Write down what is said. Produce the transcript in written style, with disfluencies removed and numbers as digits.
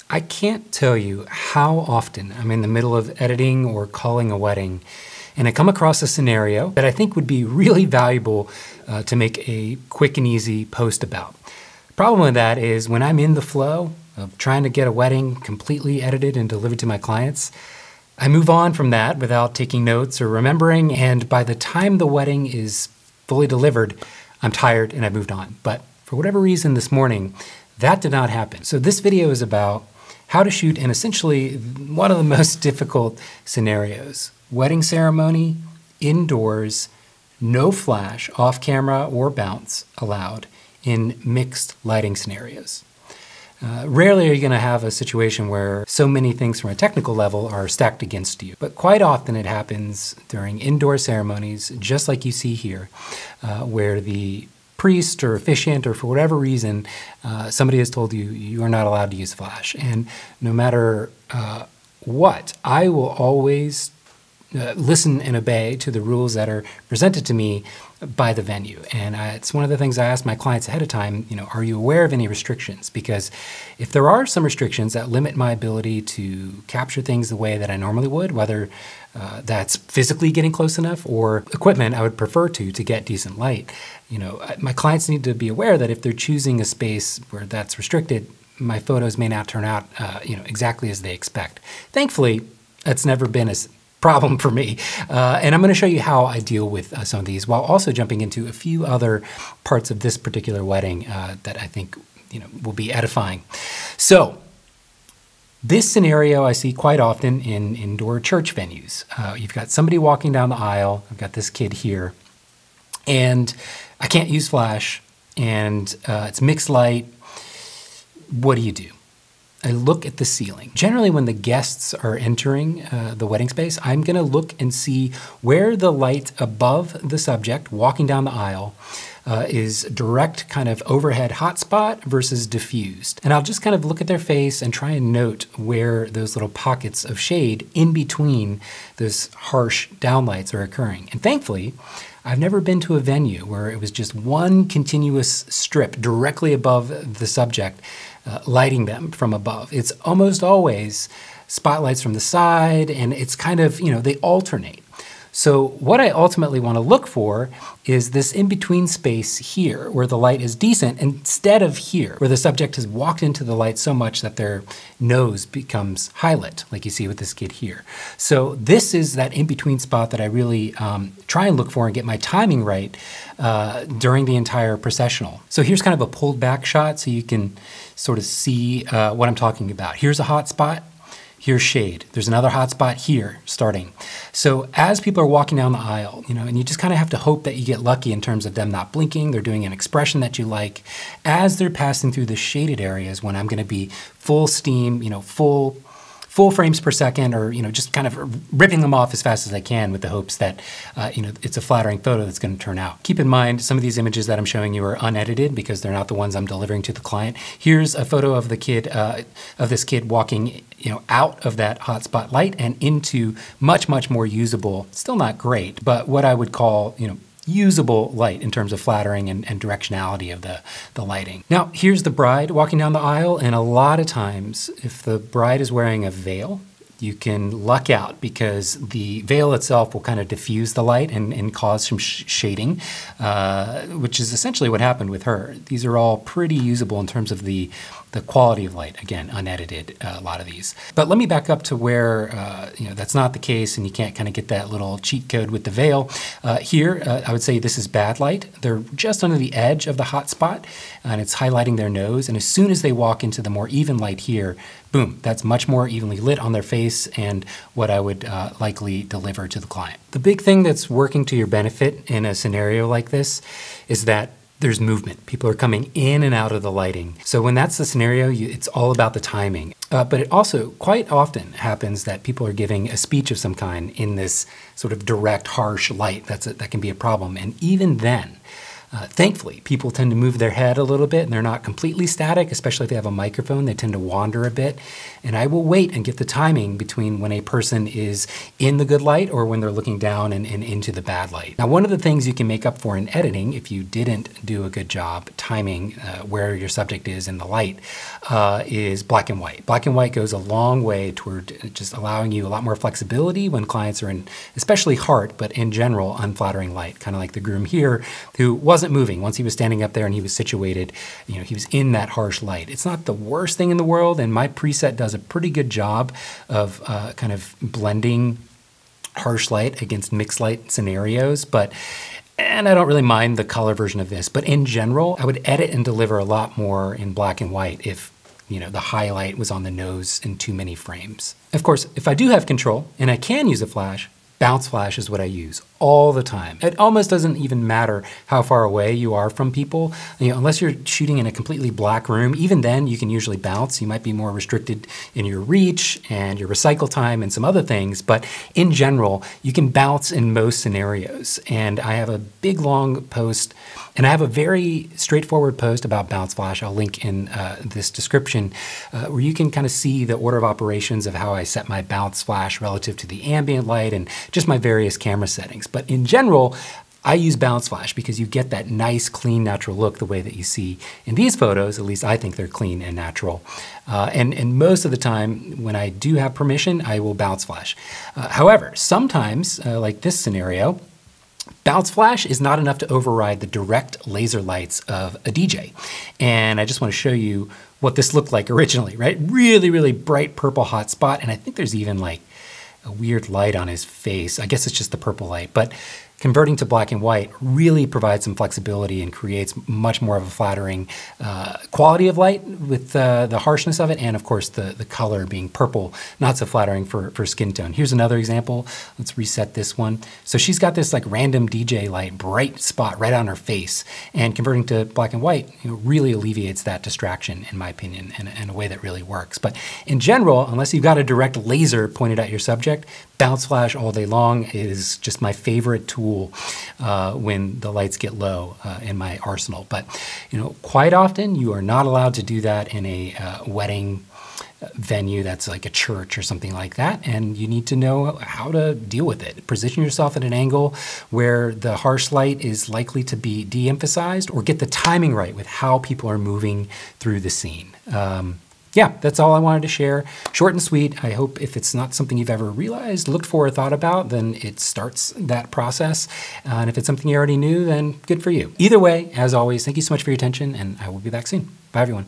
I can't tell you how often I'm in the middle of editing or calling a wedding, and I come across a scenario that I think would be really valuable to make a quick and easy post about. The problem with that is when I'm in the flow of trying to get a wedding completely edited and delivered to my clients, I move on from that without taking notes or remembering, and by the time the wedding is fully delivered, I'm tired and I've moved on. But for whatever reason this morning, that did not happen. So this video is about how to shoot in essentially one of the most difficult scenarios. Wedding ceremony, indoors, no flash, off camera or bounce allowed in mixed lighting scenarios. Rarely are you going to have a situation where so many things from a technical level are stacked against you, but quite often it happens during indoor ceremonies, just like you see here, where the priest or officiant or for whatever reason, somebody has told you you are not allowed to use flash. And no matter what, I will always listen and obey to the rules that are presented to me by the venue. And it's one of the things I ask my clients ahead of time, are you aware of any restrictions? Because if there are some restrictions that limit my ability to capture things the way that I normally would, whether that's physically getting close enough or equipment I would prefer to get decent light, my clients need to be aware that if they're choosing a space where that's restricted, my photos may not turn out exactly as they expect. Thankfully, that's never been a problem for me. And I'm going to show you how I deal with some of these while also jumping into a few other parts of this particular wedding that I think will be edifying. So this scenario I see quite often in indoor church venues. You've got somebody walking down the aisle. I've got this kid here, and I can't use flash, and it's mixed light. What do you do? I look at the ceiling. Generally, when the guests are entering the wedding space, I'm going to look and see where the light above the subject walking down the aisle is direct kind of overhead hotspot versus diffused. And I'll just kind of look at their face and try and note where those little pockets of shade in between those harsh downlights are occurring. And thankfully, I've never been to a venue where it was just one continuous strip directly above the subject lighting them from above. It's almost always spotlights from the side, and it's kind of, they alternate. So what I ultimately want to look for is this in-between space here where the light is decent instead of here where the subject has walked into the light so much that their nose becomes highlit, like you see with this kid here. So this is that in-between spot that I really try and look for and get my timing right during the entire processional. So here's kind of a pulled back shot so you can sort of see what I'm talking about. Here's a hot spot. Here's shade. There's another hot spot here starting. So as people are walking down the aisle, and you just kind of have to hope that you get lucky in terms of them not blinking, they're doing an expression that you like. As they're passing through the shaded areas when I'm going to be full steam, full frames per second, or just kind of ripping them off as fast as I can with the hopes that it's a flattering photo that's going to turn out. Keep in mind, some of these images that I'm showing you are unedited because they're not the ones I'm delivering to the client. Here's a photo of the kid, of this kid walking, out of that hotspot light and into much more usable, still not great, but what I would call, usable light in terms of flattering and directionality of the lighting. Now, here's the bride walking down the aisle, and a lot of times, if the bride is wearing a veil, you can luck out because the veil itself will kind of diffuse the light and cause some shading, which is essentially what happened with her. These are all pretty usable in terms of the quality of light. Again, unedited, a lot of these. But let me back up to where that's not the case and you can't kind of get that little cheat code with the veil. Here, I would say this is bad light. They're just under the edge of the hot spot and it's highlighting their nose. And as soon as they walk into the more even light here, boom, that's much more evenly lit on their face and what I would likely deliver to the client. The big thing that's working to your benefit in a scenario like this is that there's movement. People are coming in and out of the lighting. So when that's the scenario, it's all about the timing. But it also quite often happens that people are giving a speech of some kind in this sort of direct, harsh light. That can be a problem. And even then, Thankfully, people tend to move their head a little bit and they're not completely static, especially if they have a microphone, they tend to wander a bit. And I will wait and get the timing between when a person is in the good light or when they're looking down and into the bad light. Now, one of the things you can make up for in editing, if you didn't do a good job timing where your subject is in the light, is black and white. Black and white goes a long way toward just allowing you a lot more flexibility when clients are in, especially heart, but in general, unflattering light, kind of like the groom here, who wasn't moving. Once he was standing up there and he was situated, he was in that harsh light. It's not the worst thing in the world, and my preset does a pretty good job of kind of blending harsh light against mixed light scenarios, and I don't really mind the color version of this, but in general, I would edit and deliver a lot more in black and white if the highlight was on the nose in too many frames. Of course, if I do have control and I can use a flash, bounce flash is what I use all the time. It almost doesn't even matter how far away you are from people. Unless you're shooting in a completely black room, even then you can usually bounce. You might be more restricted in your reach and your recycle time and some other things, but in general, you can bounce in most scenarios. And I have a big long post, and I have a very straightforward post about bounce flash. I'll link in this description where you can kind of see the order of operations of how I set my bounce flash relative to the ambient light and just my various camera settings. But in general, I use bounce flash because you get that nice, clean, natural look the way that you see in these photos. At least I think they're clean and natural. And most of the time, when I do have permission, I will bounce flash. However, sometimes, like this scenario, bounce flash is not enough to override the direct laser lights of a DJ. And I just want to show you what this looked like originally, right? Really, really bright purple hot spot. And I think there's even like a weird light on his face. I guess it's just the purple light, but converting to black and white really provides some flexibility and creates much more of a flattering quality of light with the harshness of it, and of course the color being purple, not so flattering for skin tone. Here's another example. Let's reset this one. So she's got this like random DJ light, bright spot right on her face, and converting to black and white really alleviates that distraction, in my opinion, in a way that really works. But in general, unless you've got a direct laser pointed at your subject, bounce flash all day long is just my favorite tool when the lights get low in my arsenal. But quite often you are not allowed to do that in a wedding venue that's like a church or something like that, and you need to know how to deal with it. Position yourself at an angle where the harsh light is likely to be de-emphasized, or get the timing right with how people are moving through the scene. Yeah, that's all I wanted to share. Short and sweet. I hope if it's not something you've ever realized, looked for, or thought about, then it starts that process. And if it's something you already knew, then good for you. Either way, as always, thank you so much for your attention, and I will be back soon. Bye, everyone.